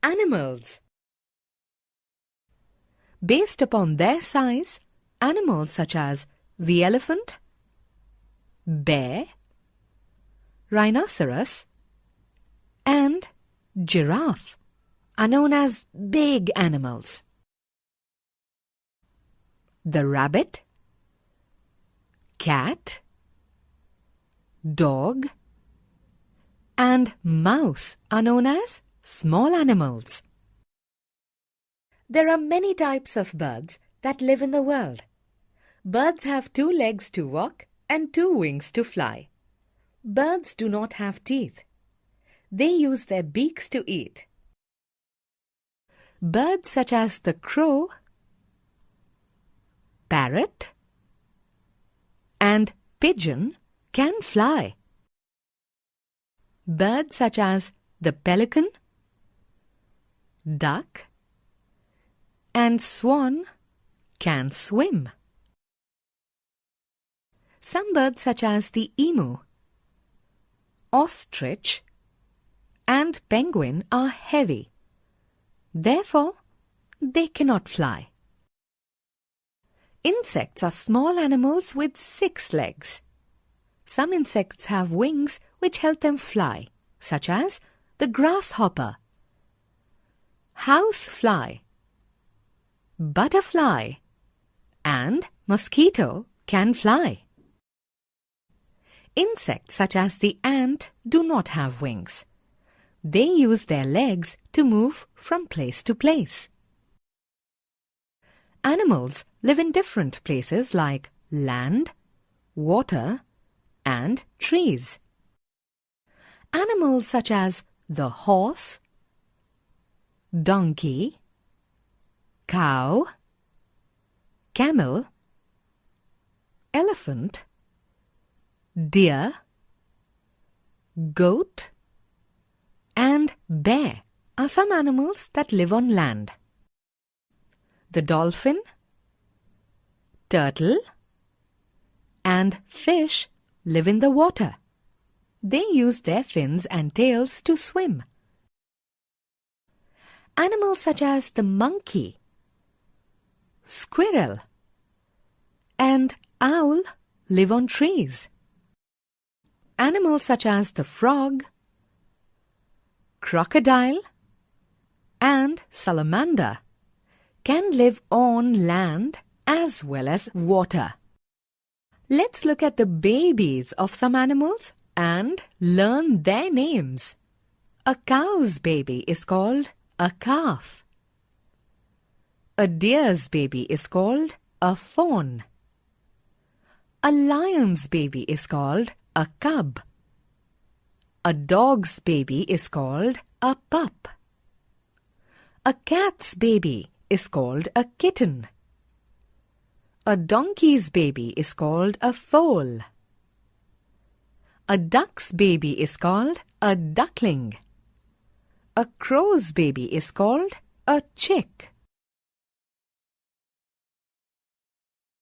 Animals. Based upon their size, animals such as the elephant, bear, rhinoceros, and giraffe are known as big animals. The rabbit, cat, dog, and mouse are known as small animals. There are many types of birds that live in the world. Birds have 2 legs to walk and 2 wings to fly. Birds do not have teeth. They use their beaks to eat. Birds such as the crow, parrot, and pigeon can fly. Birds such as the pelican, duck, and swan can swim. Some birds such as the emu, ostrich, and penguin are heavy. Therefore, they cannot fly. Insects are small animals with 6 legs. Some insects have wings which help them fly, such as the grasshopper, housefly, butterfly, and mosquito can fly. Insects such as the ant do not have wings. They use their legs to move from place to place. Animals live in different places like land, water, and trees. Animals such as the horse, donkey, cow, camel, elephant, deer, goat, and bear are some animals that live on land. The dolphin, turtle, and fish live in the water. They use their fins and tails to swim. Animals such as the monkey, squirrel, and owl live on trees. Animals such as the frog, crocodile, and salamander can live on land as well as water. Let's look at the babies of some animals and learn their names. A cow's baby is called a calf. A deer's baby is called a fawn. A lion's baby is called a cub. A dog's baby is called a pup. A cat's baby is called a kitten. A donkey's baby is called a foal. A duck's baby is called a duckling. A crow's baby is called a chick.